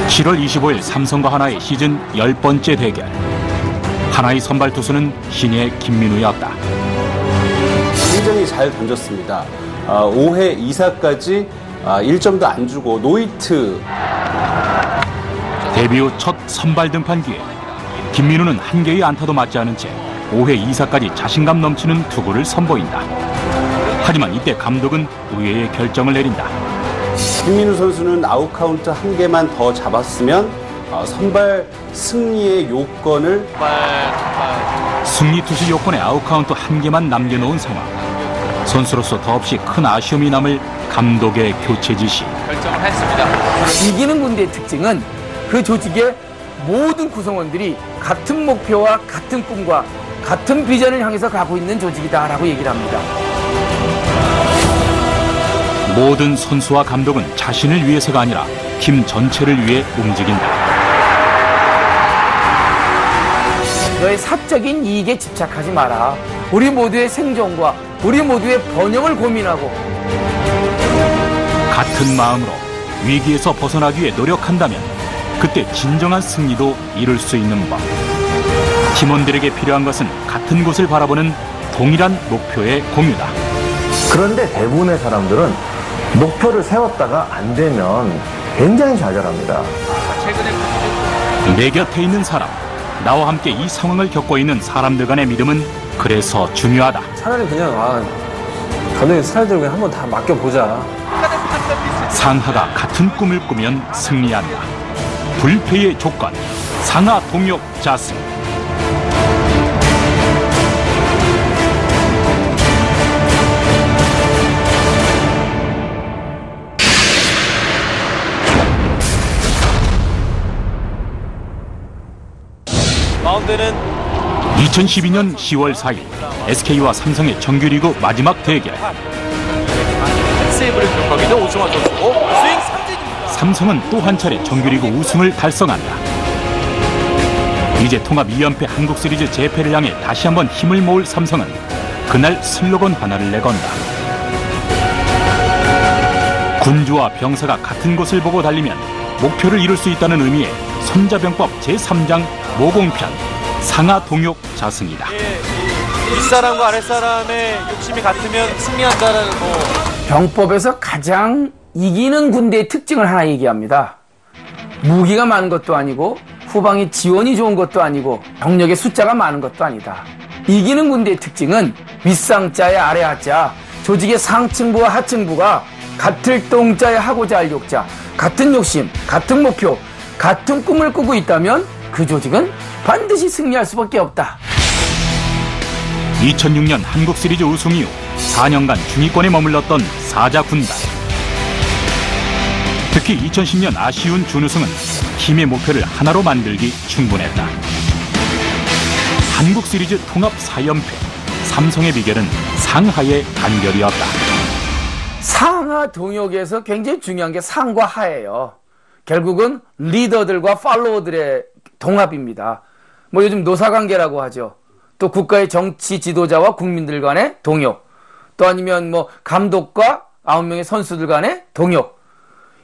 7월 25일 삼성과 하나의 시즌 10번째 대결. 하나의 선발 투수는 신예 김민우였다. 굉장히 잘 던졌습니다. 5회 2사까지 1점도 안 주고 노히트. 데뷔 후 첫 선발 등판 기회. 김민우는 한 개의 안타도 맞지 않은 채 5회 2사까지 자신감 넘치는 투구를 선보인다. 하지만 이때 감독은 의외의 결정을 내린다. 김민우 선수는 아웃 카운트 한 개만 더 잡았으면 선발 승리의 요건을 승리 투수 요건에 아웃 카운트 한 개만 남겨놓은 상황. 선수로서 더없이 큰 아쉬움이 남을 감독의 교체 지시. 결정을 했습니다. 이기는 군대의 특징은 그 조직의 모든 구성원들이 같은 목표와 같은 꿈과 같은 비전을 향해서 가고 있는 조직이다라고 얘기를 합니다. 모든 선수와 감독은 자신을 위해서가 아니라 팀 전체를 위해 움직인다. 너의 사적인 이익에 집착하지 마라. 우리 모두의 생존과 우리 모두의 번영을 고민하고 같은 마음으로 위기에서 벗어나기 위해 노력한다면 그때 진정한 승리도 이룰 수 있는 법. 팀원들에게 필요한 것은 같은 곳을 바라보는 동일한 목표의 공유다. 그런데 대부분의 사람들은 목표를 세웠다가 안 되면 굉장히 좌절합니다. 내 곁에 있는 사람, 나와 함께 이 상황을 겪고 있는 사람들 간의 믿음은 그래서 중요하다. 차라리 그냥 감독님 스타일대로 그냥 한번 다 맡겨보자. 상하가 같은 꿈을 꾸면 승리한다. 불패의 조건, 상하 동역 자승. 마운드는 2012년 10월 4일 SK와 삼성의 정규리그 마지막 대결. 세이브를 기록하고 있는 오승환 선수고 스윙 삼진입니다. 삼성은 또 한 차례 정규리그 우승을 달성한다. 이제 통합 2연패 한국 시리즈 재패를 향해 다시 한번 힘을 모을 삼성은 그날 슬로건 하나를 내건다. 군주와 병사가 같은 곳을 보고 달리면 목표를 이룰 수 있다는 의미의 손자병법 제3장 모공편 상하 동역 자승이다. 윗사람과 아랫사람의 욕심이 같으면 승리한다라는 병법에서 가장 이기는 군대의 특징을 하나 얘기합니다. 무기가 많은 것도 아니고 후방의 지원이 좋은 것도 아니고 병력의 숫자가 많은 것도 아니다. 이기는 군대의 특징은 윗상자의 아래하자, 조직의 상층부와 하층부가 같을 동자의 하고자 할 욕자, 같은 욕심, 같은 목표, 같은 꿈을 꾸고 있다면 그 조직은 반드시 승리할 수밖에 없다. 2006년 한국 시리즈 우승 이후 4년간 중위권에 머물렀던 사자 군단. 특히 2010년 아쉬운 준우승은 팀의 목표를 하나로 만들기 충분했다. 한국 시리즈 통합 4연패, 삼성의 비결은 상하의 단결이었다. 상하 동역에서 굉장히 중요한 게 상과 하예요. 결국은 리더들과 팔로워들의 동합입니다. 뭐 요즘 노사관계라고 하죠. 또 국가의 정치 지도자와 국민들 간의 동역. 또 아니면 뭐 감독과 9명의 선수들 간의 동역.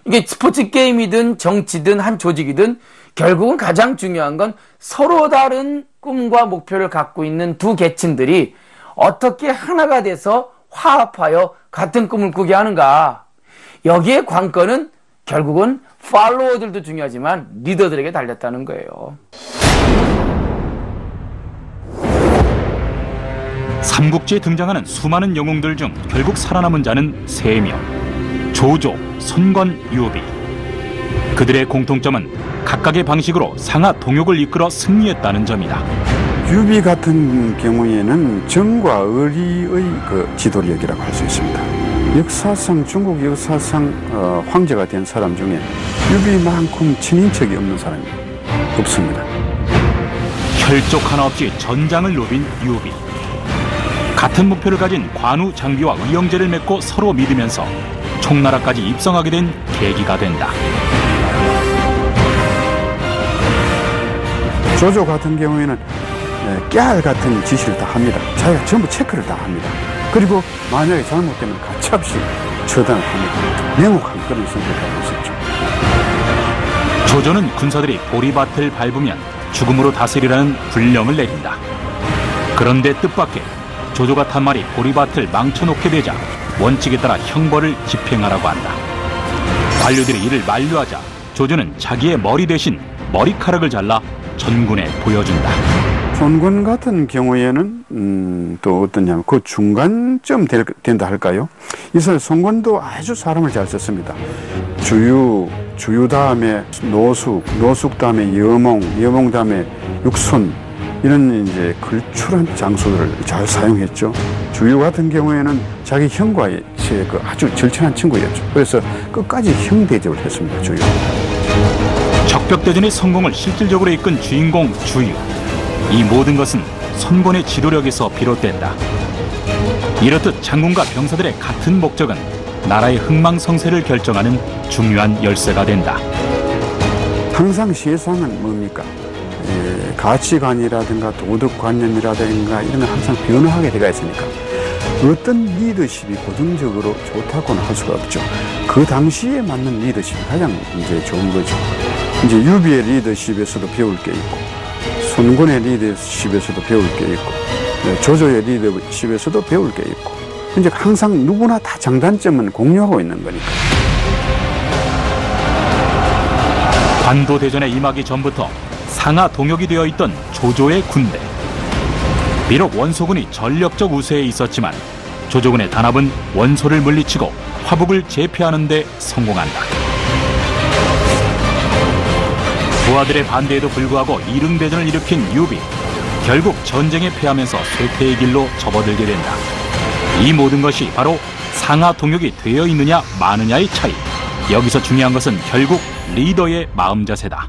이게 스포츠 게임이든 정치든 한 조직이든 결국은 가장 중요한 건 서로 다른 꿈과 목표를 갖고 있는 두 계층들이 어떻게 하나가 돼서 화합하여 같은 꿈을 꾸게 하는가. 여기에 관건은 결국은 팔로워들도 중요하지만 리더들에게 달렸다는 거예요. 삼국지에 등장하는 수많은 영웅들 중 결국 살아남은 자는 3명. 조조, 손권, 유비. 그들의 공통점은 각각의 방식으로 상하 동역을 이끌어 승리했다는 점이다. 유비 같은 경우에는 정과 의리의 지도력이라고 할 수 있습니다. 역사상 중국 역사상 황제가 된 사람 중에 유비만큼 친인척이 없는 사람이 없습니다. 혈족 하나 없이 전장을 누빈 유비. 같은 목표를 가진 관우, 장비와 의형제를 맺고 서로 믿으면서 총나라까지 입성하게 된 계기가 된다. 조조 같은 경우에는 깨알 같은 지시를 다 합니다. 자기가 전부 체크를 다 합니다. 그리고 만약에 잘못되면 가차없이 처단을 합니다. 냉혹한 그런 성격을 가지고 있었죠. 조조는 군사들이 보리밭을 밟으면 죽음으로 다스리라는 군령을 내린다. 그런데 뜻밖의 조조가 탄 말이 보리밭을 망쳐놓게 되자 원칙에 따라 형벌을 집행하라고 한다. 관료들이 이를 만류하자 조조는 자기의 머리 대신 머리카락을 잘라 전군에 보여준다. 손권 같은 경우에는 또 어떠냐면 그 중간쯤 된다 할까요? 이스라엘 손권도 아주 사람을 잘 썼습니다. 주유 다음에 노숙 다음에 여몽 다음에 육손, 이런 이제 걸출한 장소들을 잘 사용했죠. 주유 같은 경우에는 자기 형과의 그 아주 절친한 친구였죠. 그래서 끝까지 형 대접을 했습니다. 주유. 적벽대전의 성공을 실질적으로 이끈 주인공 주유. 이 모든 것은 손권의 지도력에서 비롯된다. 이렇듯 장군과 병사들의 같은 목적은 나라의 흥망성쇠를 결정하는 중요한 열쇠가 된다. 항상 세상은 뭡니까? 가치관이라든가 도덕관념이라든가 이런 건 항상 변화하게 되어 있으니까 어떤 리더십이 고정적으로 좋다고는 할 수가 없죠. 그 당시에 맞는 리더십이 가장 이제 좋은 거죠. 이제 유비의 리더십에서도 배울 게 있고, 손권의 리더십에서도 배울 게 있고, 조조의 리더십에서도 배울 게 있고, 이제 항상 누구나 다 장단점은 공유하고 있는 거니까. 관도대전에 임하기 전부터 상하 동역이 되어 있던 조조의 군대. 비록 원소군이 전력적 우세에 있었지만 조조군의 단합은 원소를 물리치고 화북을 제패하는 데 성공한다. 부하들의 반대에도 불구하고 이릉대전을 일으킨 유비. 결국 전쟁에 패하면서 쇠퇴의 길로 접어들게 된다. 이 모든 것이 바로 상하 동역이 되어 있느냐 마느냐의 차이. 여기서 중요한 것은 결국 리더의 마음 자세다.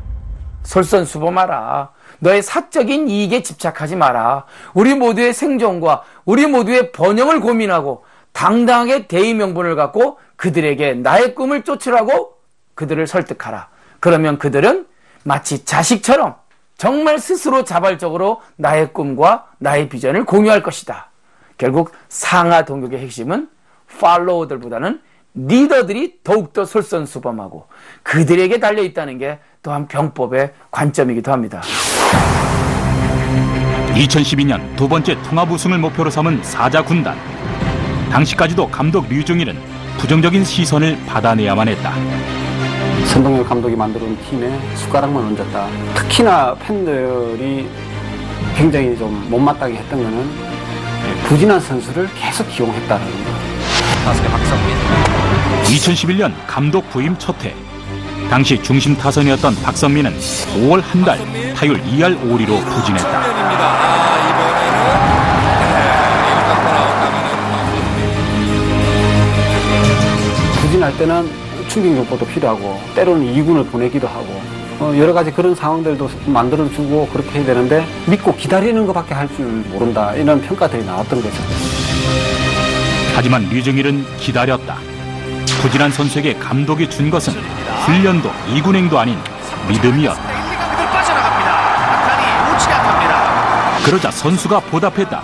솔선수범하라. 너의 사적인 이익에 집착하지 마라. 우리 모두의 생존과 우리 모두의 번영을 고민하고 당당하게 대의명분을 갖고 그들에게 나의 꿈을 쫓으라고 그들을 설득하라. 그러면 그들은 마치 자식처럼 정말 스스로 자발적으로 나의 꿈과 나의 비전을 공유할 것이다. 결국 상하 동역의 핵심은 팔로워들보다는 리더들이 더욱더 솔선수범하고 그들에게 달려있다는 게 또한 병법의 관점이기도 합니다. 2012년 두 번째 통합 우승을 목표로 삼은 사자군단. 당시까지도 감독 류중일은 부정적인 시선을 받아내야만 했다. 선동열 감독이 만들어온 팀에 숟가락만 얹었다. 특히나 팬들이 굉장히 좀 못마땅해 했던 거는 부진한 선수를 계속 기용했다는 거. 타석의 박성민. 2011년 감독 부임 첫 해. 당시 중심 타선이었던 박성민은 5월 한 달 타율 2할 5리로 부진했다. 부진할 때는 충격요법도 필요하고 때로는 2군을 보내기도 하고 여러 가지 그런 상황들도 만들어주고 그렇게 해야 되는데 믿고 기다리는 것밖에 할 줄 모른다, 이런 평가들이 나왔던 거죠. 하지만 류중일은 기다렸다. 부진한 선수에게 감독이 준 것은 훈련도 이군행도 아닌 믿음이었다. 그러자 선수가 보답했다.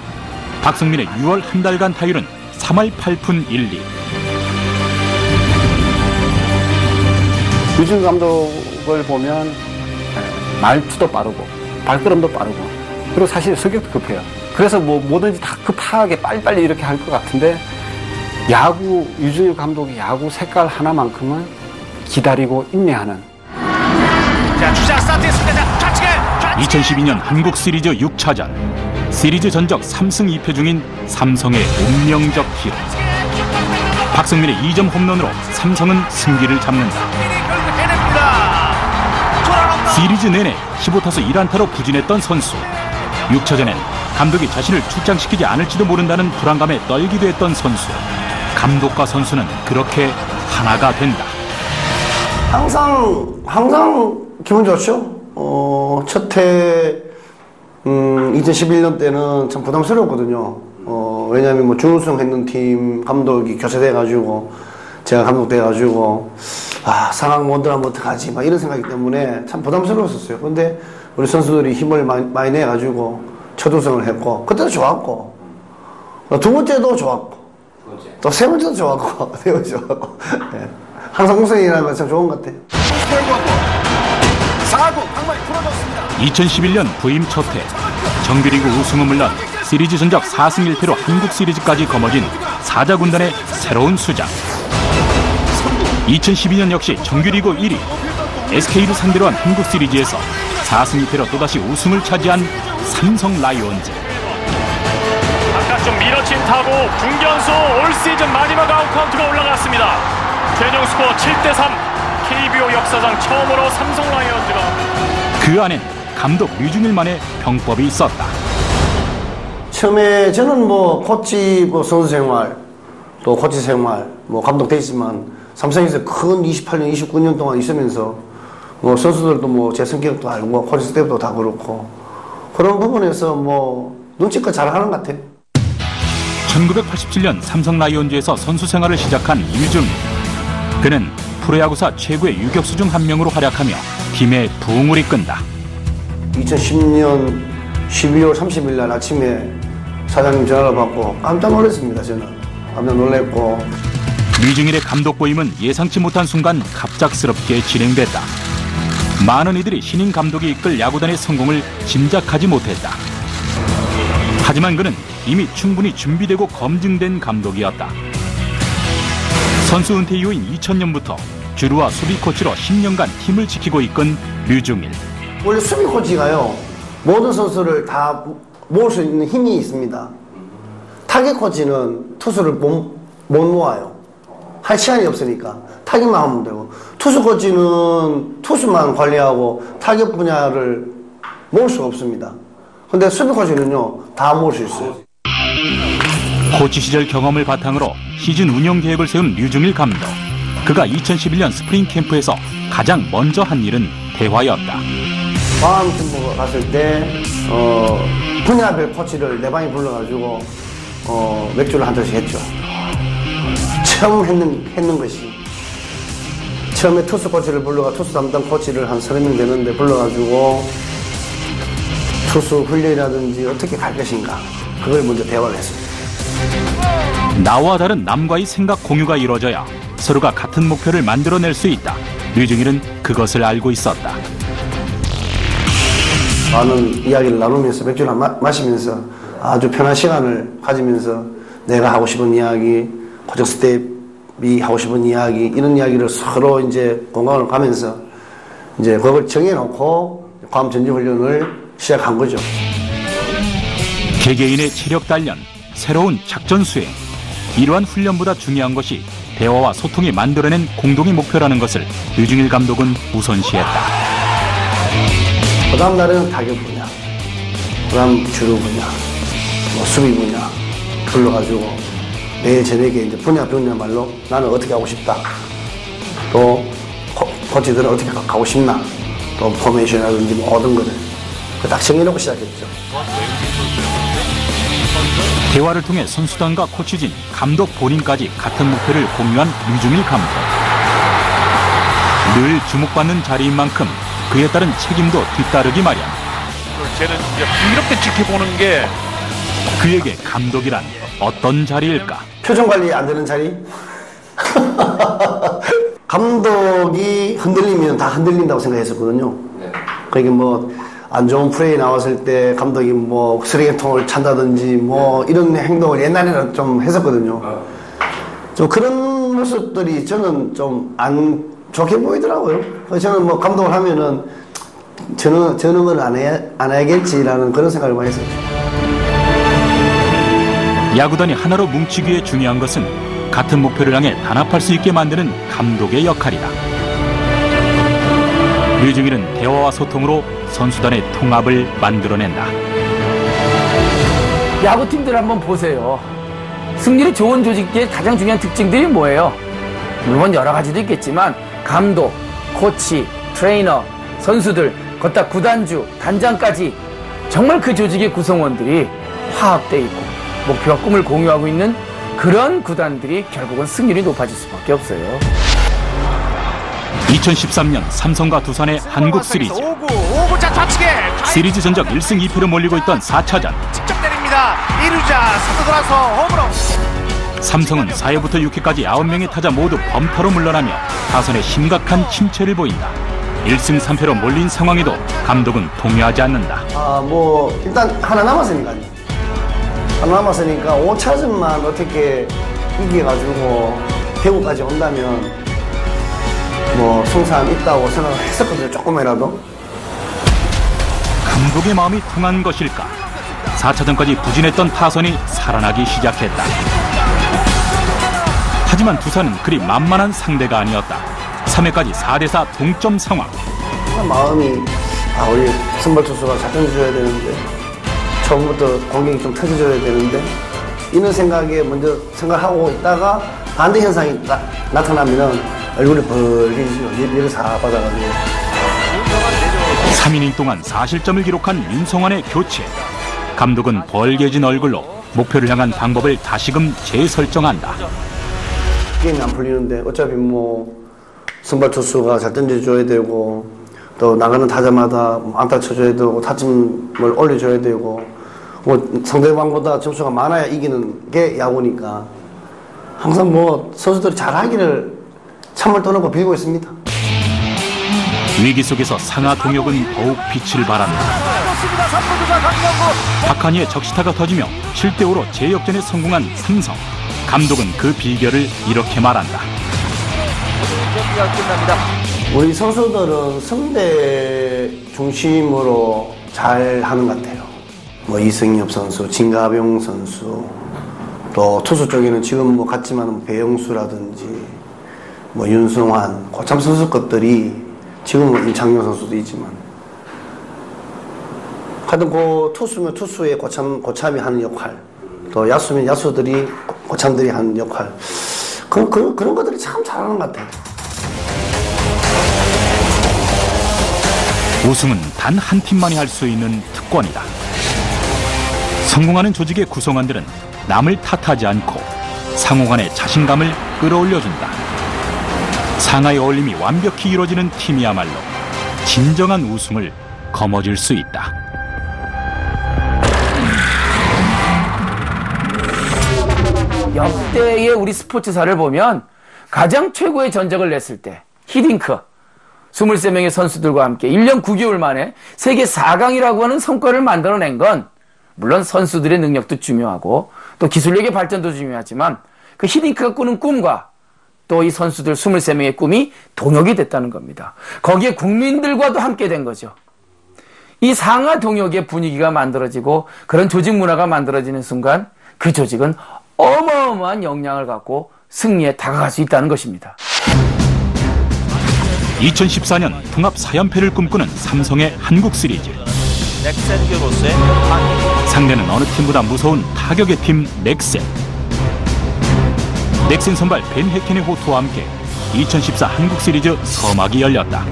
박성민의 6월 한 달간 타율은 3할 8푼 1리. 류중일 감독을 보면 말투도 빠르고 발걸음도 빠르고 그리고 사실 성격도 급해요. 그래서 뭐 뭐든지 다 급하게 빨리빨리 이렇게 할 것 같은데 류중일 감독의 야구 색깔 하나만큼은 기다리고 인내하는. 자, 주자 스타트했습니다. 좌측에 2012년 한국 시리즈 6차전. 시리즈 전적 3승 2패 중인 삼성의 운명적 기록. 박성민의 2점 홈런으로 삼성은 승기를 잡는다. 시리즈 내내 15타수 1안타로 부진했던 선수. 6차전엔 감독이 자신을 출장시키지 않을지도 모른다는 불안감에 떨기도 했던 선수. 감독과 선수는 그렇게 하나가 된다. 항상 기분 좋죠. 첫해 2011년 때는 참 부담스러웠거든요. 왜냐하면 뭐 준우승 했는 팀 감독이 교체돼가지고 제가 감독 돼가지고 상황 못 들어가면 어떡하지 막 이런 생각이기 때문에 참 부담스러웠었어요. 근데 우리 선수들이 힘을 많이 내가지고 첫 우승을 했고 그때도 좋았고 두 번째도 좋았고 또 세 번째도 좋았고 네 번째 좋았고 네. 항상 우승이라는 건 참 좋은 것 같아요. 4구 방망이 부러졌습니다. 2011년 부임 첫해 정규리그 우승은 물론 시리즈 전적 4승 1패로 한국 시리즈까지 거머쥔 사자 군단의 새로운 수장. 2012년 역시 정규리그 1위 SK를 상대로 한 한국 시리즈에서 4승 2패로 또다시 우승을 차지한 삼성 라이온즈. 바깥쪽 밀어친 타구 중견수 올 시즌 마지막 아웃카운트가 올라갔습니다. 최종 스코어 7대3. KBO 역사상 처음으로 삼성 라이온즈가. 그 안엔 감독 류중일만의 병법이 있었다. 처음에 저는 뭐 코치, 뭐 선수 생활, 또 코치 생활, 뭐 감독 됐지만 삼성에서 큰 28년, 29년 동안 있으면서 뭐 선수들도 뭐 제 성격도 알고 코치 스텝도 다 그렇고 그런 부분에서 뭐 눈치껏 잘하는 것 같아요. 1987년 삼성 라이온즈에서 선수 생활을 시작한 류중일. 그는 프로야구사 최고의 유격수 중 한 명으로 활약하며 팀의 부흥을 이끈다. 2010년 12월 30일 날 아침에 사장님 전화를 받고 깜짝 놀랐습니다. 저는 깜짝 놀랐고. 류중일의 감독 보임은 예상치 못한 순간 갑작스럽게 진행됐다. 많은 이들이 신인 감독이 이끌 야구단의 성공을 짐작하지 못했다. 하지만 그는 이미 충분히 준비되고 검증된 감독이었다. 선수 은퇴 이후인 2000년부터 주루와 수비 코치로 10년간 팀을 지키고 이끈 류중일. 원래 수비 코치가요, 모든 선수를 다 모을 수 있는 힘이 있습니다. 타격 코치는 투수를 못 모아요. 할 시간이 없으니까 타격만 하면 되고, 투수 코치는 투수만 관리하고 타격 분야를 모을 수가 없습니다. 근데 수비 코치는요, 다 모을 수 있어요. 코치 시절 경험을 바탕으로 시즌 운영 계획을 세운 류중일 감독. 그가 2011년 스프링 캠프에서 가장 먼저 한 일은 대화였다. 광암팀 갔을 때 분야별 코치를 내 방에 불러가지고 맥주를 한 잔씩 했죠. 처음 했는 것이, 처음에 투수 코치를 불러가 투수 담당 코치를 한 30명 되는데 불러가지고 투수 훈련이라든지 어떻게 갈 것인가, 그걸 먼저 대화를 했습니다. 나와 다른 남과의 생각 공유가 이루어져야 서로가 같은 목표를 만들어낼 수 있다. 류중일은 그것을 알고 있었다. 많은 이야기를 나누면서 맥주를 마시면서 아주 편한 시간을 가지면서 내가 하고 싶은 이야기, 코칭 스텝이 하고 싶은 이야기, 이런 이야기를 서로 이제 공감을 가면서 이제 그걸 정해놓고 괌 전지훈련을 시작한 거죠. 개개인의 체력 단련, 새로운 작전 수행. 이러한 훈련보다 중요한 것이 대화와 소통이 만들어낸 공동의 목표라는 것을 류중일 감독은 우선시했다. 그 다음 날에는 타격 분야, 그 다음 주루 분야, 뭐 수비 분야 불러가지고 매일 저녁에 이제 분야말로 나는 어떻게 하고 싶다, 또 코치들은 어떻게 가고 싶나, 또 포메이션이라든지 모든 거를 딱 정해놓고 시작했죠. 대화를 통해 선수단과 코치진, 감독 본인까지 같은 목표를 공유한 류중일 감독. 늘 주목받는 자리인 만큼 그에 따른 책임도 뒤따르기 마련. 쟤는 이제 이렇게 지켜보는 게 그에게 감독이란 어떤 자리일까? 표정 관리 안 되는 자리? 감독이 흔들리면 다 흔들린다고 생각했었거든요. 그러니까 뭐 안 좋은 플레이 나왔을 때 감독이 뭐 쓰레기통을 찬다든지 뭐 이런 행동을 옛날에는 좀 했었거든요. 좀 그런 모습들이 저는 좀 안 좋게 보이더라고요. 그래서 저는 뭐 감독을 하면은 저는 걸 안 해야겠지라는 그런 생각을 많이 했었죠. 야구단이 하나로 뭉치기 위해 중요한 것은 같은 목표를 향해 단합할 수 있게 만드는 감독의 역할이다. 류중일은 대화와 소통으로 선수단의 통합을 만들어낸다. 야구팀들 한번 보세요. 승리를 좋은 조직의 가장 중요한 특징들이 뭐예요? 물론 여러 가지도 있겠지만 감독, 코치, 트레이너, 선수들, 걷다 구단주, 단장까지 정말 그 조직의 구성원들이 화합돼 있고 목표와 꿈을 공유하고 있는 그런 구단들이 결국은 승률이 높아질 수밖에 없어요. 2013년 삼성과 두산의 한국 시리즈. 5구자 좌측에 시리즈 전적 1승 2패로 몰리고 있던 4차전. 직접 때립니다. 1루자 3루 돌아서 홈으로. 삼성은 4회부터 6회까지 9명의 타자 모두 범타로 물러나며 타선에 심각한 침체를 보인다. 1승 3패로 몰린 상황에도 감독은 동요하지 않는다. 일단 하나 남았으니까요. 하나 남았으니까 5차전만 어떻게 이겨가지고 대구까지 온다면 승산 있다고 생각을 했었거든요. 조금이라도. 감독의 마음이 통한 것일까? 4차전까지 부진했던 타선이 살아나기 시작했다. 하지만 두산은 그리 만만한 상대가 아니었다. 3회까지 4대4 동점 상황. 마음이 우리 선발 투수가 잘 던져줘야 되는데 처음부터 공격이 좀 터져줘야 되는데 이런 생각에 먼저 생각하고 있다가 반대 현상이 나타나면 얼굴이 벌리죠. 얘를 다 받아가지고. 3이닝 동안 4실점을 기록한 윤성환의 교체. 감독은 벌개진 얼굴로 목표를 향한 방법을 다시금 재설정한다. 게임이 안 풀리는데 어차피 선발 투수가 잘 던져줘야 되고 또 나가는 타자마다 안타 쳐줘야 되고 타점을 올려줘야 되고 상대방보다 점수가 많아야 이기는 게 야구니까 항상 선수들이 잘하기를 참을 떠놓고 빌고 있습니다. 위기 속에서 상하 동혁은 더욱 빛을 발한다. 박한희의 적시타가 터지며 7대5로 재역전에 성공한 삼성. 감독은 그 비결을 이렇게 말한다. 우리 선수들은 승대 중심으로 잘 하는 것 같아요. 이승엽 선수, 진가병 선수, 또 투수 쪽에는 지금 같지만 배영수라든지 윤성환, 고참 선수 것들이 지금은 임창용 선수도 있지만 하여튼 투수면 투수의 고참이 하는 역할, 또 야수면 야수들이 고참들이 하는 역할, 그런 것들이 참 잘하는 것 같아요. 우승은 단 한 팀만이 할 수 있는 특권이다. 성공하는 조직의 구성원들은 남을 탓하지 않고 상호 간의 자신감을 끌어올려준다. 상하의 어울림이 완벽히 이루어지는 팀이야말로 진정한 우승을 거머쥘 수 있다. 역대의 우리 스포츠사를 보면 가장 최고의 전적을 냈을 때 히딩크 23명의 선수들과 함께 1년 9개월 만에 세계 4강이라고 하는 성과를 만들어낸 건 물론 선수들의 능력도 중요하고 또 기술력의 발전도 중요하지만 그 히딩크가 꾸는 꿈과 또 이 선수들 23명의 꿈이 동역이 됐다는 겁니다. 거기에 국민들과도 함께 된 거죠. 이 상하 동역의 분위기가 만들어지고 그런 조직 문화가 만들어지는 순간 그 조직은 어마어마한 역량을 갖고 승리에 다가갈 수 있다는 것입니다. 2014년 통합 4연패를 꿈꾸는 삼성의 한국 시리즈. 상대는 어느 팀보다 무서운 타격의 팀 넥센. 넥센 선발 벤 해켄의 호투와 함께 2014 한국 시리즈 서막이 열렸다.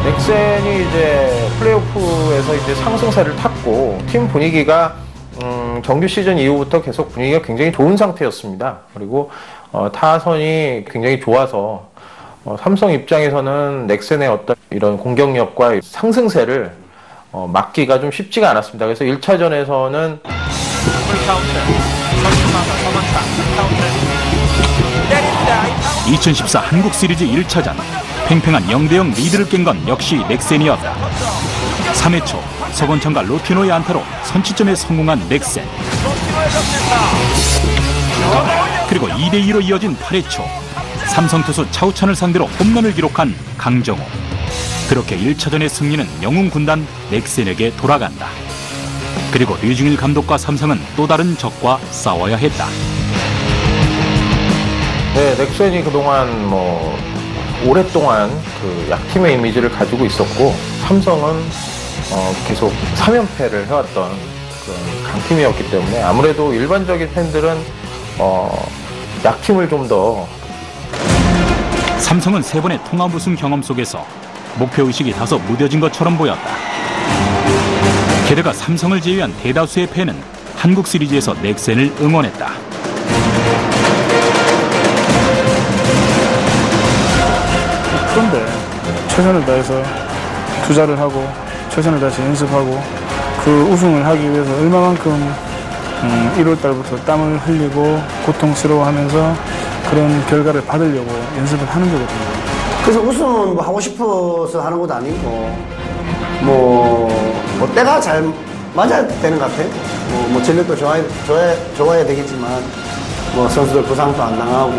넥센이 이제 플레이오프에서 이제 상승세를 탔고 팀 분위기가 정규 시즌 이후부터 계속 분위기가 굉장히 좋은 상태였습니다. 그리고 타선이 굉장히 좋아서 삼성 입장에서는 넥센의 어떤 이런 공격력과 상승세를 막기가 좀 쉽지가 않았습니다. 그래서 1차전에서는 2014 한국 시리즈 1차전 팽팽한 0대0 리드를 깬 건 역시 넥센이었다. 3회 초 서건창과 로티노의 안타로 선취점에 성공한 넥센. 그리고 2대2로 이어진 8회 초 삼성 투수 차우찬을 상대로 홈런을 기록한 강정호. 그렇게 1차전의 승리는 영웅 군단 넥센에게 돌아간다. 그리고 류중일 감독과 삼성은 또 다른 적과 싸워야 했다. 네, 넥센이 그동안 오랫동안 그 약팀의 이미지를 가지고 있었고 삼성은 계속 3연패를 해왔던 그런 강팀이었기 때문에 아무래도 일반적인 팬들은 약팀을 좀 더. 삼성은 3번의 통합 우승 경험 속에서 목표의식이 다소 무뎌진 것처럼 보였다. 게다가 삼성을 제외한 대다수의 팬은 한국 시리즈에서 넥센을 응원했다. 그런데 최선을 다해서 투자를 하고 최선을 다해서 연습하고 그 우승을 하기 위해서 얼마만큼 1월 달부터 땀을 흘리고 고통스러워하면서 그런 결과를 받으려고 연습을 하는 거거든요. 그래서 우승은 뭐 하고 싶어서 하는 것도 아니고 뭐 때가 잘 맞아야 되는 것 같아요. 뭐 전력도 좋아야 되겠지만 뭐 선수들 부상도 안 당하고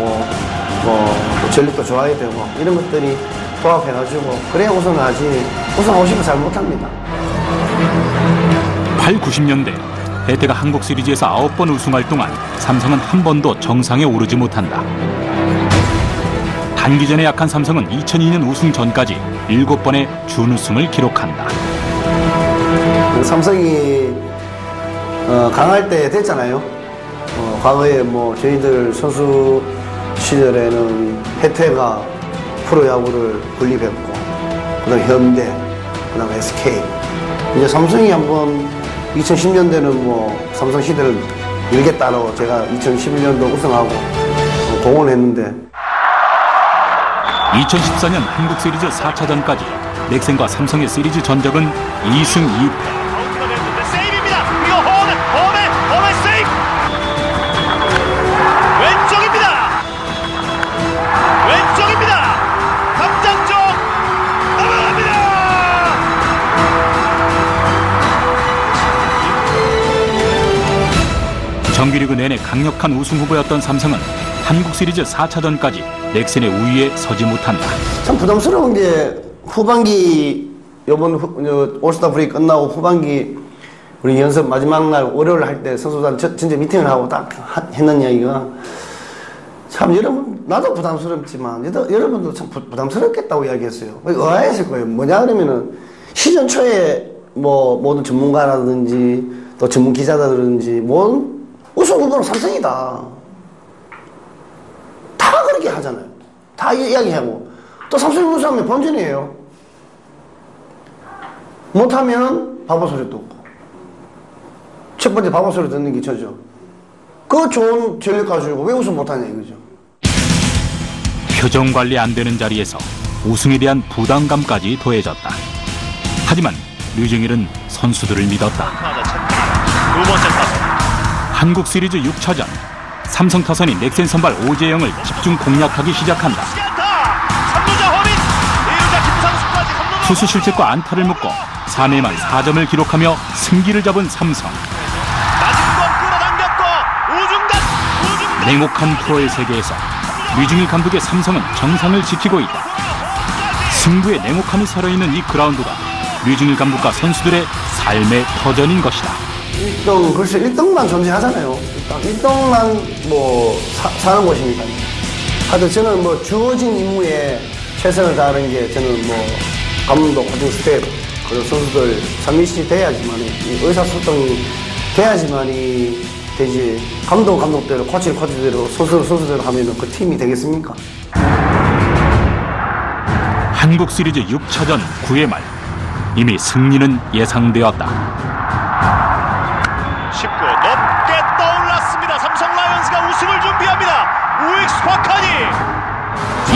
뭐 전력도 좋아야 되고 이런 것들이 조합해가지고 그래야 우승을 하지 우승하고 싶어서 잘 못합니다. 8, 90년대 해태가 한국 시리즈에서 9번 우승할 동안 삼성은 한 번도 정상에 오르지 못한다. 단기전에 약한 삼성은 2002년 우승 전까지 7번의 준우승을 기록한다. 삼성이 강할 때 됐잖아요. 과거에 뭐 저희들 선수 시절에는 해태가 프로야구를 건립했고 그다음 현대, 그다음 SK. 이제 삼성이 한번 2010년대는 뭐 삼성 시대를 일겠다고 제가 2011년도 우승하고 동원했는데 2014년 한국 시리즈 4차전까지 넥센과 삼성의 시리즈 전적은 2승 2패. 세이브입니다. 이거 홈에 세이브. 왼쪽입니다. 담장 쪽 넘어갑니다. 정규리그 내내 강력한 우승 후보였던 삼성은 한국 시리즈 4차전까지 넥센의 우위에 서지 못한다. 참 부담스러운 게 후반기 이번 올스타 브레이크 끝나고 후반기 우리 연습 마지막 날 월요일 할 때 선수단 전체 미팅을 하고 딱 했는 이야기가 참 여러분 나도 부담스럽지만 여러분도 참 부담스럽겠다고 이야기했어요. 의아했을 거예요. 뭐냐 그러면은 시즌 초에 뭐 모든 전문가라든지 또 전문 기자들이라든지 뭐 우승 후보는 삼성이다. 다 그렇게 하잖아요. 다 이야기하고 또 삼성이 우승하면 본전이에요. 못하면 바보 소리 듣고 첫 번째 바보 소리 듣는 게 저죠. 그 좋은 전력 가지고 왜 우승 못하냐 이거죠. 표정 관리 안 되는 자리에서 우승에 대한 부담감까지 더해졌다. 하지만 류정일은 선수들을 믿었다. 두 번째 타석. 한국 시리즈 6차전 삼성 타선이 넥센 선발 오재영을 집중 공략하기 시작한다. 투수 실책과 안타를 묶고 3회만 4점을 기록하며 승기를 잡은 삼성. 냉혹한 프로의 세계에서 류중일 감독의 삼성은 정상을 지키고 있다. 승부의 냉혹함이 살아있는 이 그라운드가 류중일 감독과 선수들의 삶의 터전인 것이다. 1등, 글쎄 1등만 존재하잖아요. 1등만 뭐 사는 곳이니까요. 하여튼 저는 뭐 주어진 임무에 최선을 다하는 게 저는 뭐 감독, 코칭 스태프, 그리고 선수들 3일씩 돼야지만이 의사소통이 돼야지만이 되지. 감독대로, 코치대로, 선수대로 하면은 그 팀이 되겠습니까? 한국 시리즈 6차전 9회 말 이미 승리는 예상되었다. 쉽고 높게 떠올랐습니다. 삼성 라이온즈가 우승을 준비합니다. 우익수 박하니.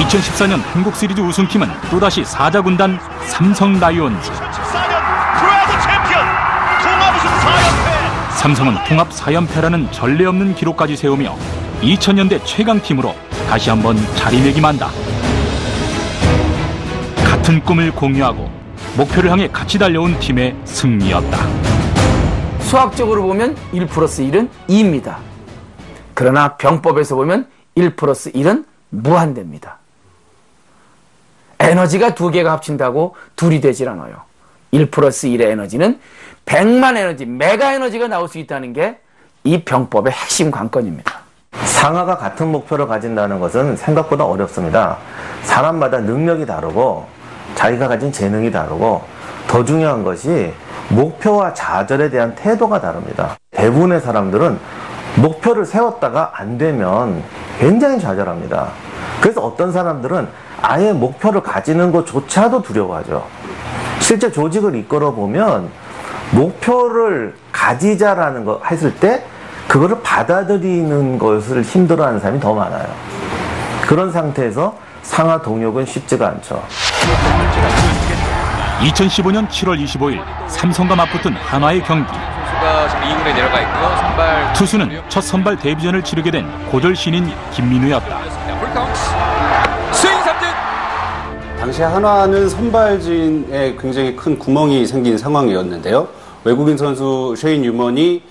2014년 한국 시리즈 우승팀은 또다시 사자 군단 삼성 라이온즈. 2014년 프로야구 챔피언 통합 우승 4연패. 삼성은 통합 4연패라는 전례 없는 기록까지 세우며 2000년대 최강팀으로 다시 한번 자리매김한다. 같은 꿈을 공유하고 목표를 향해 같이 달려온 팀의 승리였다. 수학적으로 보면 1+1은 2입니다. 그러나 병법에서 보면 1+1은 무한대입니다. 에너지가 두 개가 합친다고 둘이 되질 않아요. 1+1의 에너지는 100만 에너지, 메가 에너지가 나올 수 있다는 게 이 병법의 핵심 관건입니다. 상하가 같은 목표를 가진다는 것은 생각보다 어렵습니다. 사람마다 능력이 다르고 자기가 가진 재능이 다르고 더 중요한 것이 목표와 좌절에 대한 태도가 다릅니다. 대부분의 사람들은 목표를 세웠다가 안 되면 굉장히 좌절합니다. 그래서 어떤 사람들은 아예 목표를 가지는 것조차도 두려워하죠. 실제 조직을 이끌어 보면 목표를 가지자라는 거 했을 때 그거를 받아들이는 것을 힘들어하는 사람이 더 많아요. 그런 상태에서 상하 동력은 쉽지가 않죠. 2015년 7월 25일 삼성과 맞붙은 한화의 경기. 선수가 지금 2군에 마운드에 내려가 있고요. 선발 투수는 첫 선발 데뷔전을 치르게 된 고졸 신인 김민우였다. 풀카운트 스윙 삼진. 당시 한화는 선발진에 굉장히 큰 구멍이 생긴 상황이었는데요. 외국인 선수 쉐인 유먼이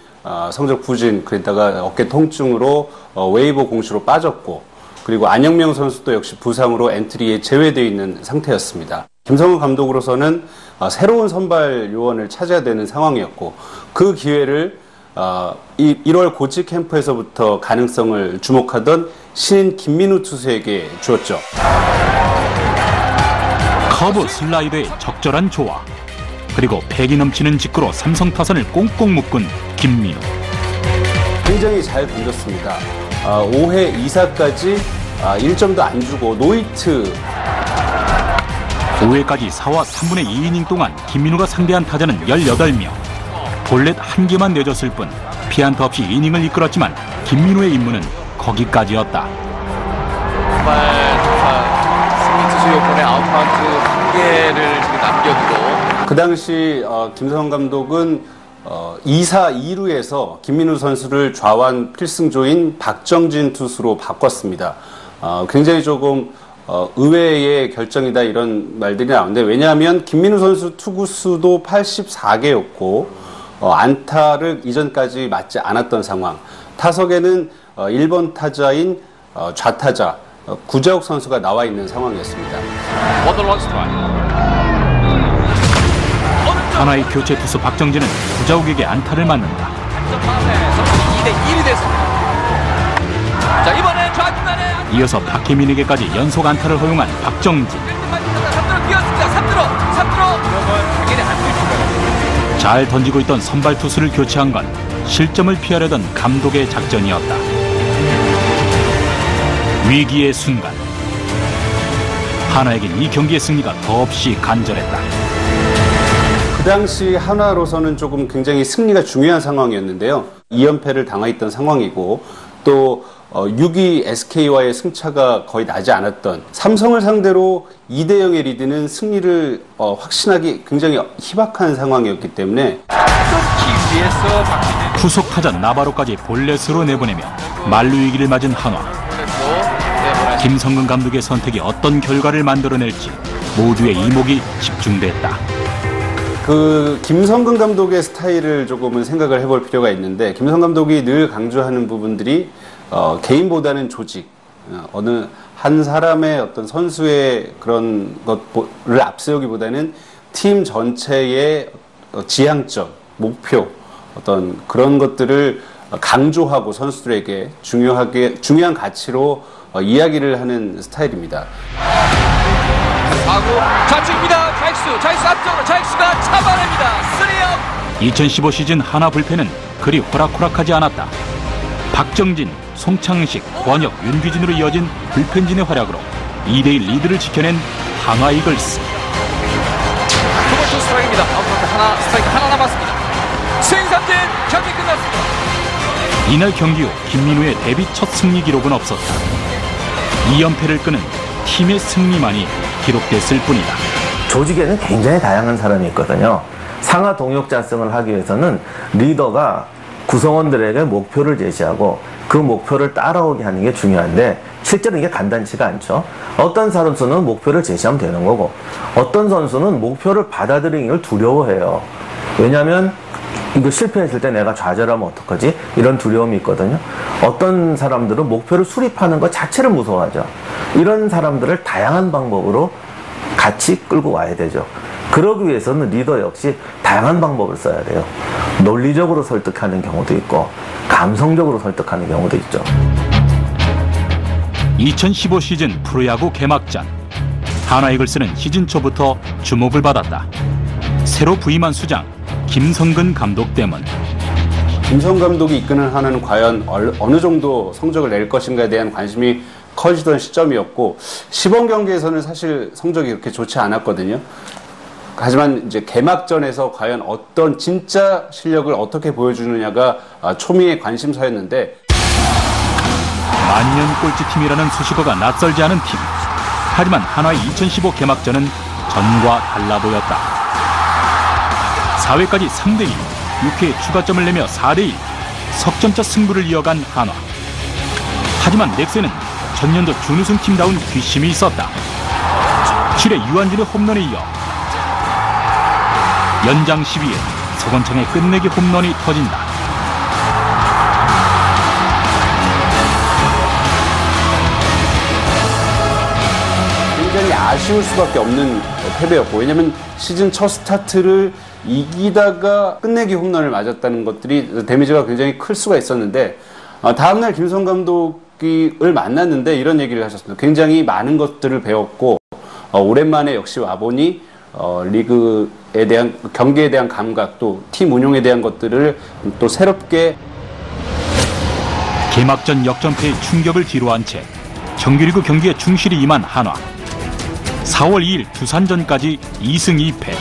성적 부진, 그랬다가 어깨 통증으로 웨이버 공시로 빠졌고, 그리고 안영명 선수도 역시 부상으로 엔트리에 제외되어 있는 상태였습니다. 김성근 감독으로서는 새로운 선발 요원을 찾아야 되는 상황이었고, 그 기회를 1월 고치 캠프에서부터 가능성을 주목하던 신인 김민우 투수에게 주었죠. 커브 슬라이드의 적절한 조화, 그리고 패기 넘치는 직구로 삼성 타선을 꽁꽁 묶은 김민우. 굉장히 잘 던졌습니다. 5회 2사까지 1점도 안 주고 노히트. 5회까지 4와 3분의 2이닝 동안 김민우가 상대한 타자는 18명. 볼넷 1개만 내줬을 뿐 피안타 없이 이닝을 이끌었지만 김민우의 임무는 거기까지였다. 정말 승리 투수 요건의 아웃카운트 1개를 지금 남겨두고, 그 당시 김성근 감독은 2사 2루에서 김민우 선수를 좌완 필승조인 박정진 투수로 바꿨습니다. 굉장히 조금 의외의 결정이다 이런 말들이 나오는데, 왜냐하면 김민우 선수 투구수도 84개였고 안타를 이전까지 맞지 않았던 상황, 타석에는 1번 타자인 좌타자 구자욱 선수가 나와 있는 상황이었습니다. 하나의 교체 투수 박정진은 구자욱에게 안타를 맞는다. 2대1이 됐습니다. 자, 이번에 좌중간에 이어서 박혜민에게까지 연속 안타를 허용한 박정진. 3루로 뛰었습니다. 3루로 당연히 안 뛰었습니다. 잘 던지고 있던 선발 투수를 교체한 건 실점을 피하려던 감독의 작전이었다. 위기의 순간, 하나에겐 이 경기의 승리가 더없이 간절했다. 그 당시 한화로서는 조금 굉장히 승리가 중요한 상황이었는데요. 2연패를 당하였던 상황이고, 또 6위 SK와의 승차가 거의 나지 않았던 삼성을 상대로 2대0의 리드는 승리를 확신하기 굉장히 희박한 상황이었기 때문에 후속 타자 나바로까지 볼넷으로 내보내며 만루 위기를 맞은 한화. 김성근 감독의 선택이 어떤 결과를 만들어낼지 모두의 이목이 집중됐다. 그 김성근 감독의 스타일을 조금은 생각을 해볼 필요가 있는데, 김성근 감독이 늘 강조하는 부분들이 개인보다는 조직, 어느 한 사람의 어떤 선수의 그런 것을 앞세우기보다는 팀 전체의 지향점, 목표, 어떤 그런 것들을 강조하고 선수들에게 중요한 가치로 이야기를 하는 스타일입니다. 하고 좌측입니다. 좌익수 앞쪽으로 좌익수가 잡아냅니다. 3아웃. 2015 시즌 한화 불펜은 그리 호락호락하지 않았다. 박정진, 송창식, 권혁, 윤규진으로 이어진 불펜진의 활약으로 2대1 리드를 지켜낸 한화 이글스. 두 번째 스트라이크입니다. 아웃카운트 스트라이크 하나 남았습니다. 스윙 삼진, 경기 끝났습니다. 이날 경기 후 김민우의 데뷔 첫 승리 기록은 없었다. 2연패를 끄는 팀의 승리만이 기록됐을 뿐이다. 조직에는 굉장히 다양한 사람이 있거든요. 상하 동역 작성을 하기 위해서는 리더가 구성원들에게 목표를 제시하고 그 목표를 따라오게 하는 게 중요한데, 실제로 이게 간단치가 않죠. 어떤 선수는 목표를 제시하면 되는 거고, 어떤 선수는 목표를 받아들이는 걸 두려워해요. 왜냐하면 이거 실패했을 때 내가 좌절하면 어떡하지? 이런 두려움이 있거든요. 어떤 사람들은 목표를 수립하는 것 자체를 무서워하죠. 이런 사람들을 다양한 방법으로 같이 끌고 와야 되죠. 그러기 위해서는 리더 역시 다양한 방법을 써야 돼요. 논리적으로 설득하는 경우도 있고 감성적으로 설득하는 경우도 있죠. 2015 시즌 프로야구 개막전, 한화 이글스는 시즌 초부터 주목을 받았다. 새로 부임한 수장 김성근 감독 때문. 김성근 감독이 이끄는 한화는 과연 어느 정도 성적을 낼 것인가에 대한 관심이 커지던 시점이었고, 시범 경기에서는 사실 성적이 그렇게 좋지 않았거든요. 하지만 이제 개막전에서 과연 어떤 진짜 실력을 어떻게 보여주느냐가 초미의 관심사였는데, 만년 꼴찌팀이라는 수식어가 낯설지 않은 팀. 하지만 한화의 2015 개막전은 전과 달라 보였다. 4회까지 3대2, 6회 추가점을 내며 4대1 석점차 승부를 이어간 한화. 하지만 넥센은 전년도 준우승팀다운 뒷심이 있었다. 7회 유한진의 홈런에 이어 연장 12회 서건창의 끝내기 홈런이 터진다. 굉장히 아쉬울 수밖에 없는 패배였고, 왜냐하면 시즌 첫 스타트를 이기다가 끝내기 홈런을 맞았다는 것들이 데미지가 굉장히 클 수가 있었는데, 다음날 김성 감독을 만났는데 이런 얘기를 하셨습니다. 굉장히 많은 것들을 배웠고, 오랜만에 역시 와보니 리그에 대한, 경기에 대한 감각, 또 팀 운용에 대한 것들을 또 새롭게. 개막전 역전패의 충격을 뒤로한 채 정규리그 경기에 충실히 임한 한화. 4월 2일 두산전까지 2승 2패.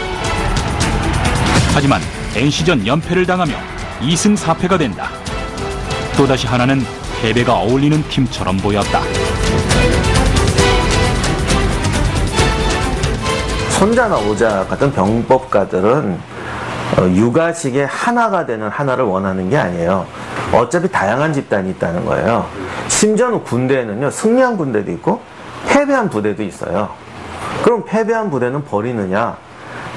하지만 NC전 연패를 당하며 2승 4패가 된다. 또다시 한화는 패배가 어울리는 팀처럼 보였다. 손자나 오자 같은 병법가들은 육아식의 하나가 되는 하나를 원하는 게 아니에요. 어차피 다양한 집단이 있다는 거예요. 심지어는 군대에는요, 승리한 군대도 있고 패배한 부대도 있어요. 그럼 패배한 부대는 버리느냐?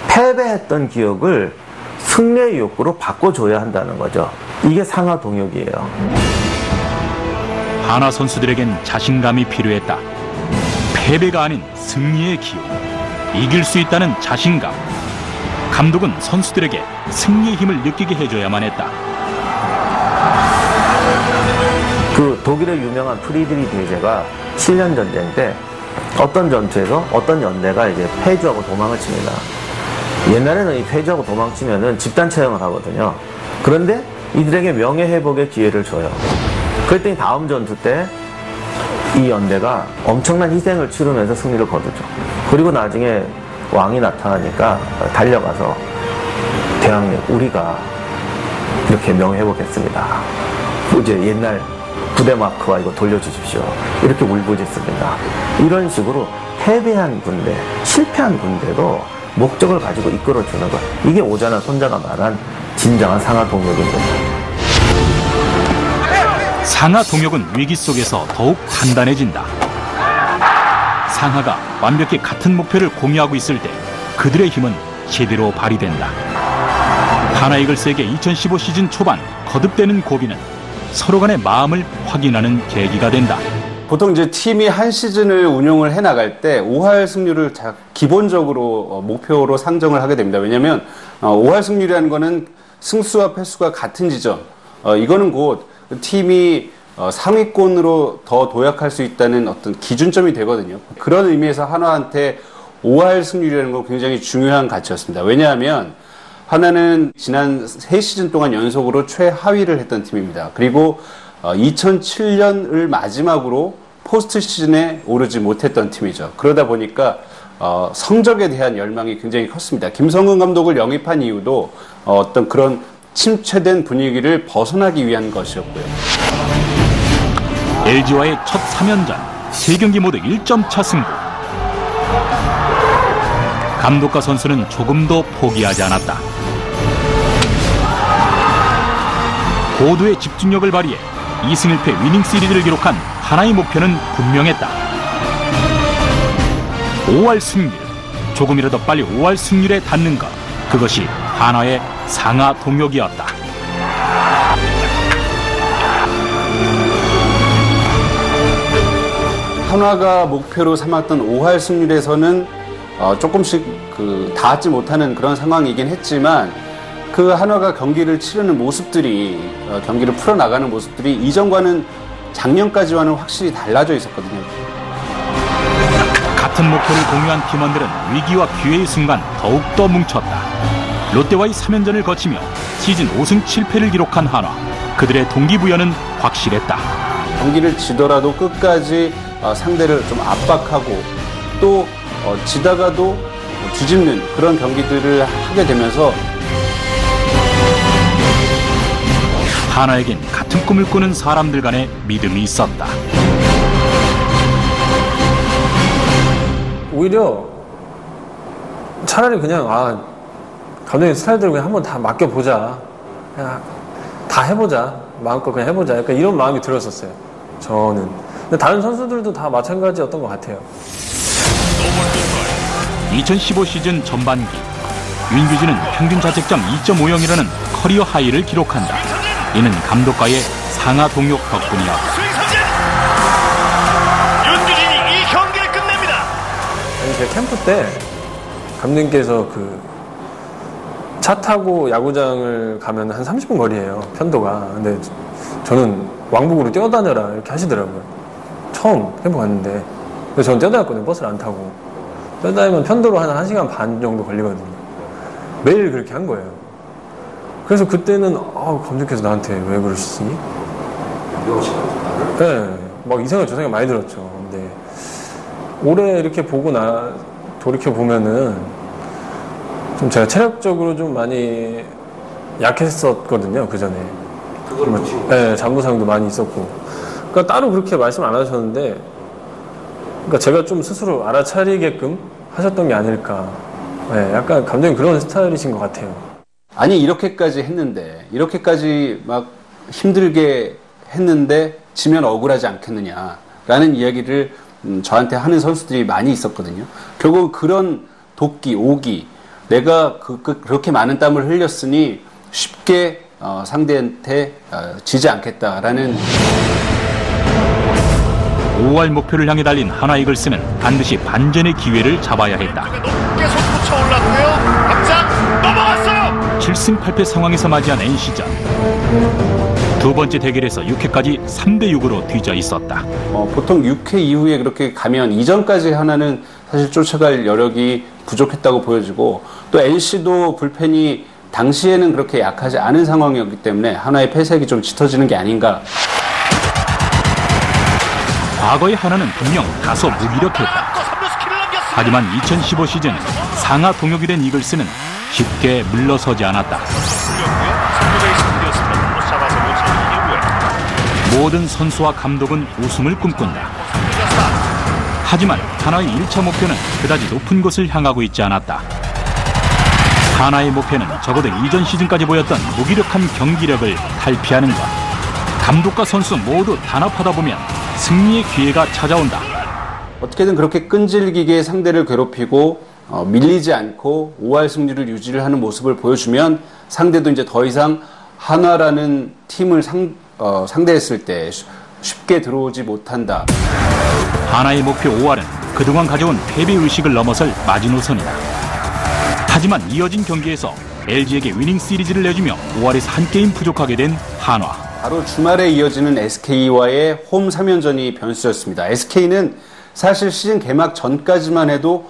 패배했던 기억을 승리의 욕구로 바꿔줘야 한다는 거죠. 이게 상하 동역이에요. 한화 선수들에겐 자신감이 필요했다. 패배가 아닌 승리의 기운, 이길 수 있다는 자신감. 감독은 선수들에게 승리의 힘을 느끼게 해줘야만 했다. 그 독일의 유명한 프리드리 대제가 7년 전쟁 때 어떤 전투에서 어떤 연대가 이제 패주하고 도망을 칩니다. 옛날에는 이 패주하고 도망치면은 집단 처형을 하거든요. 그런데 이들에게 명예회복의 기회를 줘요. 그랬더니 다음 전투 때 이 연대가 엄청난 희생을 치르면서 승리를 거두죠. 그리고 나중에 왕이 나타나니까 달려가서 대왕님, 우리가 이렇게 명예회복했습니다. 이제 옛날 부대 마크와 이거 돌려주십시오. 이렇게 울부짖습니다. 이런 식으로 패배한 군대, 실패한 군대도 목적을 가지고 이끌어주는 것. 이게 오자나 손자가 말한 진정한 상하 동역입니다. 상하 동역은 위기 속에서 더욱 단단해진다. 상하가 완벽히 같은 목표를 공유하고 있을 때 그들의 힘은 제대로 발휘된다. 하나이글스에게 2015 시즌 초반 거듭되는 고비는 서로 간의 마음을 확인하는 계기가 된다. 보통 이제 팀이 한 시즌을 운용을 해 나갈 때 5할 승률을 기본적으로 목표로 상정을 하게 됩니다. 왜냐하면 5할 승률이라는 거는 승수와 패수가 같은 지점, 이거는 곧 팀이 상위권으로 더 도약할 수 있다는 어떤 기준점이 되거든요. 그런 의미에서 한화한테 5할 승률이라는 건 굉장히 중요한 가치였습니다. 왜냐하면 한화는 지난 3시즌 동안 연속으로 최하위를 했던 팀입니다. 그리고 2007년을 마지막으로 포스트 시즌에 오르지 못했던 팀이죠. 그러다 보니까 성적에 대한 열망이 굉장히 컸습니다. 김성근 감독을 영입한 이유도 어떤 그런 침체된 분위기를 벗어나기 위한 것이었고요. LG와의 첫 3연전, 3경기 모두 1점 차 승부. 감독과 선수는 조금도 포기하지 않았다. 고도의 집중력을 발휘해 2승 1패 위닝 시리즈를 기록한 하나의 목표는 분명했다. 5할 승률, 조금이라도 빨리 5할 승률에 닿는 것, 그것이 한화의 상하 동역이었다. 한화가 목표로 삼았던 5할 승률에서는 조금씩 닿지 못하는 그런 상황이긴 했지만, 그 한화가 경기를 치르는 모습들이, 경기를 풀어나가는 모습들이 이전과는 작년까지와는 확실히 달라져 있었거든요. 같은 목표를 공유한 팀원들은 위기와 기회의 순간 더욱더 뭉쳤다. 롯데와의 3연전을 거치며 시즌 5승 7패를 기록한 한화. 그들의 동기부여는 확실했다. 경기를 지더라도 끝까지 상대를 좀 압박하고 또 지다가도 뒤집는 그런 경기들을 하게 되면서 한화에겐 같은 꿈을 꾸는 사람들 간의 믿음이 있었다. 오히려 차라리 그냥 감독님 스타일대로 그냥 한번 다 맡겨보자. 그냥 다 해보자. 마음껏 그냥 해보자. 약간 이런 마음이 들었었어요. 저는. 근데 다른 선수들도 다 마찬가지였던 것 같아요. 2015 시즌 전반기 윤규진은 평균 자책점 2.50이라는 커리어 하이를 기록한다. 이는 감독과의 상하 동력 덕분이었다. 윤규진이 이 경기를 끝냅니다. 아니, 제 캠프 때 감독님께서 차 타고 야구장을 가면 한 30분 거리예요. 편도가. 근데 저는 왕복으로 뛰어다녀라 이렇게 하시더라고요. 처음 캠프 갔는데. 그래서 저는 뛰어다녔거든요. 버스를 안 타고. 뛰어다니면 편도로 한 1시간 반 정도 걸리거든요. 매일 그렇게 한 거예요. 그래서 그때는 감독께서 나한테 왜 그러시지? 네, 막 이 생각 저 생각 많이 들었죠. 근데 올해 이렇게 돌이켜 보면은 좀 제가 체력적으로 좀 많이 약했었거든요. 그 전에. 네, 잠부상도 많이 있었고. 그러니까 따로 그렇게 말씀 안 하셨는데, 그러니까 제가 좀 스스로 알아차리게끔 하셨던 게 아닐까. 네, 약간 감독님 그런 스타일이신 것 같아요. 아니 이렇게까지 했는데 이렇게까지 막 힘들게 했는데 지면 억울하지 않겠느냐라는 이야기를 저한테 하는 선수들이 많이 있었거든요. 결국 그런 도끼, 오기, 내가 그렇게 많은 땀을 흘렸으니 쉽게 상대한테 지지 않겠다라는 5할 목표를 향해 달린 하나 이글스는 반드시 반전의 기회를 잡아야 했다. 계속 붙여올랐고요. 당장 넘어갔어요. 7승 8패 상황에서 맞이한 NC전. 두 번째 대결에서 6회까지 3대6으로 뒤져 있었다. 보통 6회 이후에 그렇게 가면 이전까지 하나는 사실 쫓아갈 여력이 부족했다고 보여지고 또 NC도 불펜이 당시에는 그렇게 약하지 않은 상황이었기 때문에 하나의 패색이 좀 짙어지는 게 아닌가. 과거의 하나는 분명 다소 무기력했다. 하지만 2015 시즌 상하 동역이 된 이글스는 쉽게 물러서지 않았다. 모든 선수와 감독은 우승을 꿈꾼다. 하지만 하나의 1차 목표는 그다지 높은 곳을 향하고 있지 않았다. 하나의 목표는 적어도 이전 시즌까지 보였던 무기력한 경기력을 탈피하는 것. 감독과 선수 모두 단합하다 보면 승리의 기회가 찾아온다. 어떻게든 그렇게 끈질기게 상대를 괴롭히고 밀리지 않고 5할 승리를 유지를 하는 모습을 보여주면 상대도 이제 더 이상 한화라는 팀을 상대했을 때 쉽게 들어오지 못한다. 하나의 목표 5할은 그동안 가져온 패배의식을 넘어설 마지노선이다. 하지만 이어진 경기에서 LG에게 위닝 시리즈를 내주며 5할에서 한 게임 부족하게 된 한화. 바로 주말에 이어지는 SK와의 홈 3연전이 변수였습니다. SK는 사실 시즌 개막 전까지만 해도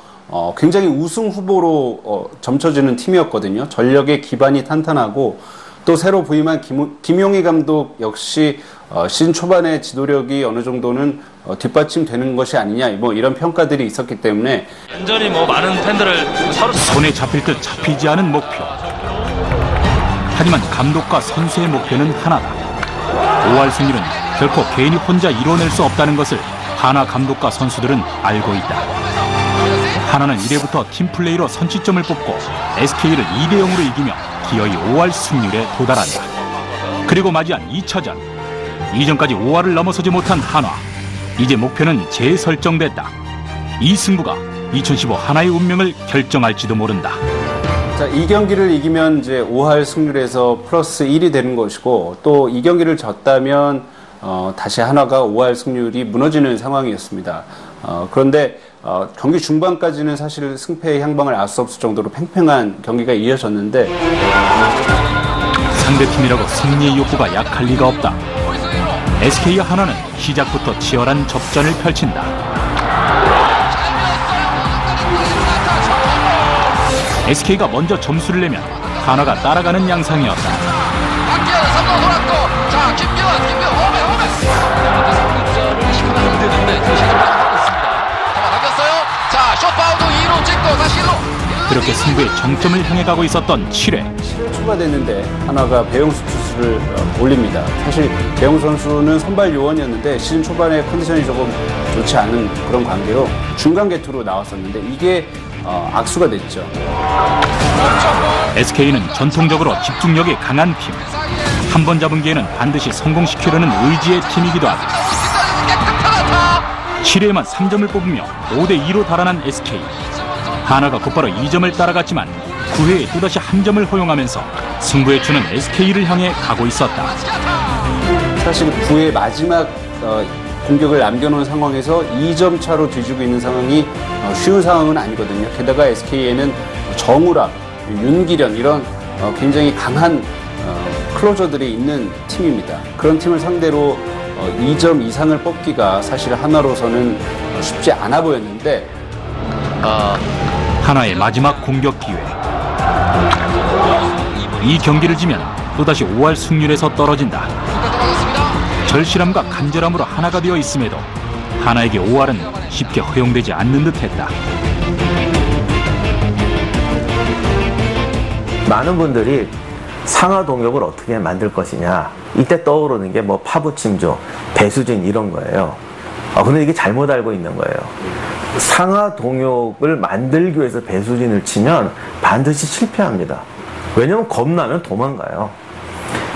굉장히 우승 후보로 점쳐지는 팀이었거든요. 전력의 기반이 탄탄하고 또 새로 부임한 김용희 감독 역시 시즌 초반에 지도력이 어느 정도는 뒷받침되는 것이 아니냐 뭐 이런 평가들이 있었기 때문에 완전히 많은 팬들을 손에 잡힐 듯 잡히지 않은 목표. 하지만 감독과 선수의 목표는 하나다. 5할 승리는 결코 개인이 혼자 이뤄낼 수 없다는 것을 하나 감독과 선수들은 알고 있다. 하나는 1회부터 팀플레이로 선취점을 뽑고 SK를 2대0으로 이기며 기어이 5할 승률에 도달한다. 그리고 맞이한 2차전. 이전까지 5할을 넘어서지 못한 한화. 이제 목표는 재설정됐다. 이 승부가 2015 하나의 운명을 결정할지도 모른다. 자, 이 경기를 이기면 이제 5할 승률에서 플러스 1이 되는 것이고 또 이 경기를 졌다면 다시 한화가 5할 승률이 무너지는 상황이었습니다. 그런데 경기 중반까지는 사실 승패의 향방을 알 수 없을 정도로 팽팽한 경기가 이어졌는데 상대팀이라고 승리의 욕구가 약할 리가 없다. SK와 하나는 시작부터 치열한 접전을 펼친다. SK가 먼저 점수를 내면 한화가 따라가는 양상이었다. 박기현은 3루 돌았고, 자 김기환 홈에 득점을 시켜나가면 되는데 그 시도를 하고 있습니다. 잡아당겼어요. 자 숏바우드 2루 찍고 다시 1루. 그렇게 승부의 정점을 향해 가고 있었던 7회. 7회 추가됐는데 한화가 배용수 투수를 올립니다. 사실 배용수 선수는 선발 요원이었는데 시즌 초반에 컨디션이 조금 좋지 않은 그런 관계로 중간 개투로 나왔었는데 이게 악수가 됐죠. SK는 전통적으로 집중력이 강한 팀. 한 번 잡은 기회는 반드시 성공시키려는 의지의 팀이기도 하다. 7회에만 3점을 뽑으며 5대2로 달아난 SK. 하나가 곧바로 2점을 따라갔지만 9회에 또다시 한 점을 허용하면서 승부의 추는 SK를 향해 가고 있었다. 사실 9회 마지막 공격을 남겨놓은 상황에서 2점 차로 뒤지고 있는 상황이 쉬운 상황은 아니거든요. 게다가 SK에는 정우람, 윤기련 이런 굉장히 강한 클로저들이 있는 팀입니다. 그런 팀을 상대로 2점 이상을 뽑기가 사실 하나로서는 쉽지 않아 보였는데 하나의 마지막 공격 기회. 이 경기를 지면 또다시 5할 승률에서 떨어진다. 절실함과 간절함으로 하나가 되어 있음에도 하나에게 5할은 쉽게 허용되지 않는 듯했다. 많은 분들이 상하 동역을 어떻게 만들 것이냐, 이때 떠오르는 게 뭐 파부침조, 배수진 이런 거예요. 근데 이게 잘못 알고 있는 거예요. 상하 동역을 만들기 위해서 배수진을 치면 반드시 실패합니다. 왜냐면 겁나면 도망가요.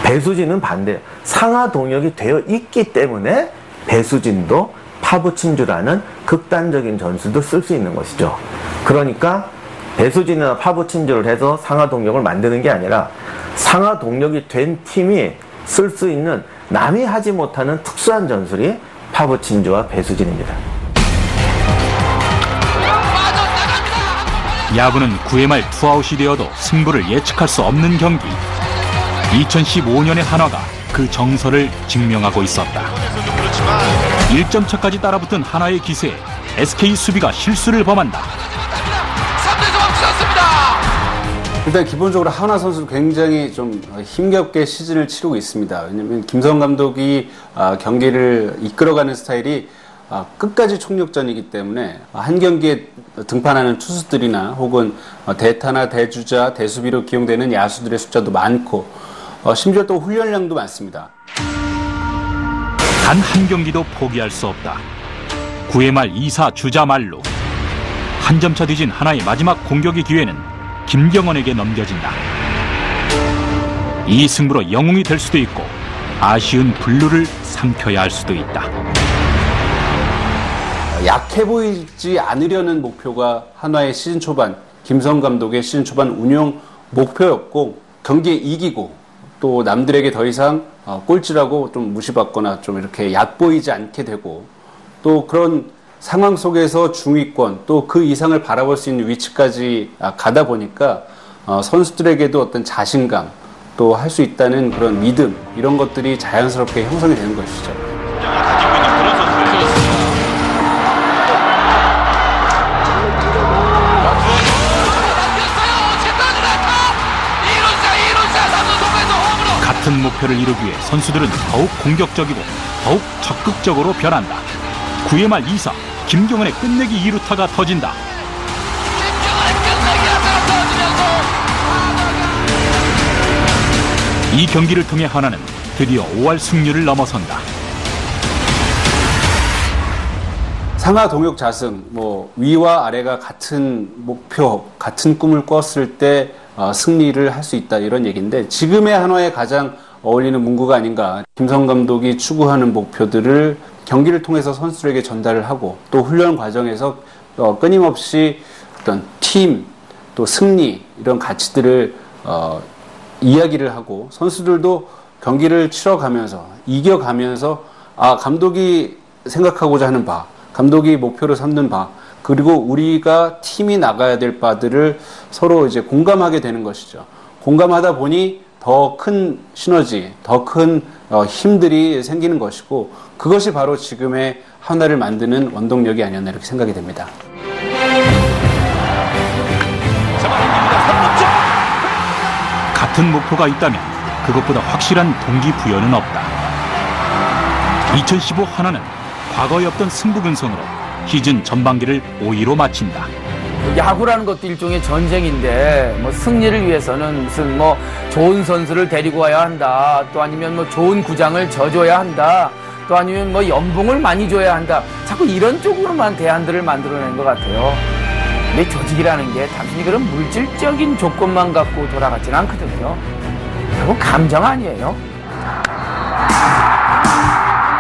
배수진은 반대예요. 상하 동역이 되어 있기 때문에 배수진도 파부침주라는 극단적인 전술도 쓸 수 있는 것이죠. 그러니까 배수진이나 파부침주를 해서 상하 동역을 만드는 게 아니라 상하 동역이 된 팀이 쓸 수 있는 남이 하지 못하는 특수한 전술이 파부침주와 배수진입니다. 야구는 9회 말 투아웃이 되어도 승부를 예측할 수 없는 경기. 2015년의 한화가 그 정설을 증명하고 있었다. 1점 차까지 따라붙은 한화의 기세에 SK 수비가 실수를 범한다. 일단 기본적으로 한화 선수 굉장히 좀 힘겹게 시즌을 치르고 있습니다. 왜냐하면 김성 감독이 경기를 이끌어가는 스타일이 끝까지 총력전이기 때문에 한 경기에 등판하는 투수들이나 혹은 대타나 대주자, 대수비로 기용되는 야수들의 숫자도 많고 심지어 또 훈련량도 많습니다. 단 한 경기도 포기할 수 없다. 9회 말 2사 주자 말로 한 점 차 뒤진 하나의 마지막 공격의 기회는 김경원에게 넘겨진다. 이 승부로 영웅이 될 수도 있고 아쉬운 블루를 삼켜야 할 수도 있다. 약해 보이지 않으려는 목표가 한화의 시즌 초반, 김성 감독의 시즌 초반 운영 목표였고, 경기에 이기고 또 남들에게 더 이상 꼴찌라고 좀 무시받거나 좀 이렇게 얕보이지 않게 되고, 또 그런 상황 속에서 중위권 또 그 이상을 바라볼 수 있는 위치까지 가다 보니까 선수들에게도 어떤 자신감, 또 할 수 있다는 그런 믿음, 이런 것들이 자연스럽게 형성이 되는 것이죠. 같은 목표를 이루기 위해 선수들은 더욱 공격적이고 더욱 적극적으로 변한다. 9회 말 2사 김경원의 끝내기 2루타가 터진다. 이 경기를 통해 하나는 드디어 5할 승률을 넘어선다. 상하 동역 자승, 위와 아래가 같은 목표, 같은 꿈을 꿨을 때 승리를 할 수 있다, 이런 얘기인데, 지금의 한화에 가장 어울리는 문구가 아닌가. 김성 감독이 추구하는 목표들을 경기를 통해서 선수들에게 전달을 하고, 또 훈련 과정에서 끊임없이 어떤 팀, 또 승리, 이런 가치들을 이야기를 하고, 선수들도 경기를 치러가면서, 이겨가면서 감독이 생각하고자 하는 바, 감독이 목표로 삼는 바, 그리고 우리가 팀이 나가야 될 바들을 서로 이제 공감하게 되는 것이죠. 공감하다 보니 더 큰 시너지, 더 큰 힘들이 생기는 것이고, 그것이 바로 지금의 한화를 만드는 원동력이 아니었나, 이렇게 생각이 됩니다. 같은 목표가 있다면 그것보다 확실한 동기부여는 없다. 2015 한화는 과거에 없던 승부근성으로 시즌 전반기를 5위로 마친다. 야구라는 것도 일종의 전쟁인데, 승리를 위해서는 무슨 좋은 선수를 데리고 와야 한다, 또 아니면 좋은 구장을 져줘야 한다, 또 아니면 연봉을 많이 줘야 한다, 자꾸 이런 쪽으로만 대안들을 만들어낸 것 같아요. 근데 조직이라는 게 단순히 그런 물질적인 조건만 갖고 돌아가지는 않거든요. 결국 감정 아니에요.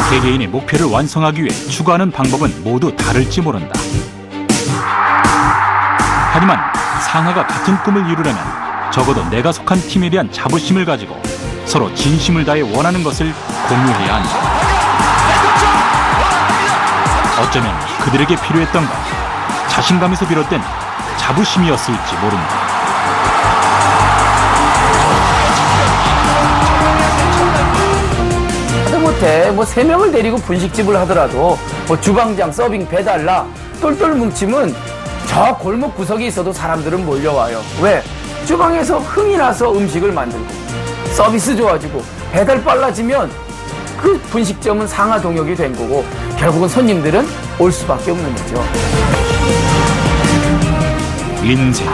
개개인의 목표를 완성하기 위해 추구하는 방법은 모두 다를지 모른다. 하지만 상하가 같은 꿈을 이루려면 적어도 내가 속한 팀에 대한 자부심을 가지고 서로 진심을 다해 원하는 것을 공유해야 한다. 어쩌면 그들에게 필요했던 건 자신감에서 비롯된 자부심이었을지 모른다. 하다못해 뭐 3명을 데리고 분식집을 하더라도 뭐 주방장, 서빙, 배달라 똘똘 뭉치면 저 골목 구석에 있어도 사람들은 몰려와요. 왜? 주방에서 흥이 나서 음식을 만들고 서비스 좋아지고 배달 빨라지면 그 분식점은 상하 동역이 된 거고 결국은 손님들은 올 수밖에 없는 거죠. 인생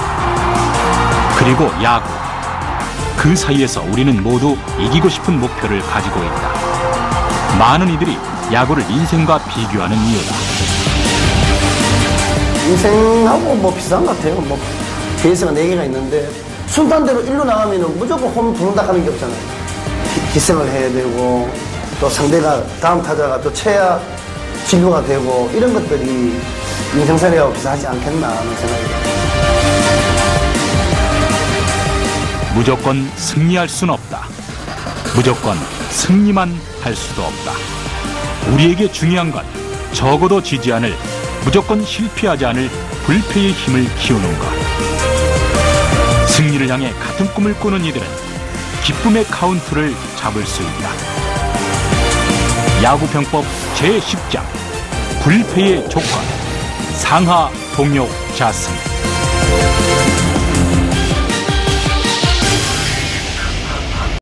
그리고 야구 그 사이에서 우리는 모두 이기고 싶은 목표를 가지고 있다. 많은 이들이 야구를 인생과 비교하는 이유다. 인생하고 뭐 비슷한 것 같아요. 뭐 베이스가 4개가 있는데 순탄대로 1루 나가면 무조건 홈 부른다 하는 게 없잖아요. 희생을 해야 되고 또 상대가 다음 타자가 또 최악 진루가 되고 이런 것들이 인생살이하고 비슷하지 않겠나 하는 생각이에요. 무조건 승리할 순 없다. 무조건 승리만 할 수도 없다. 우리에게 중요한 건 적어도 지지 않을, 무조건 실패하지 않을 불패의 힘을 키우는 것. 승리를 향해 같은 꿈을 꾸는 이들은 기쁨의 카운트를 잡을 수 있다. 야구평법 제10장 불패의 조건 상하 동역 자승.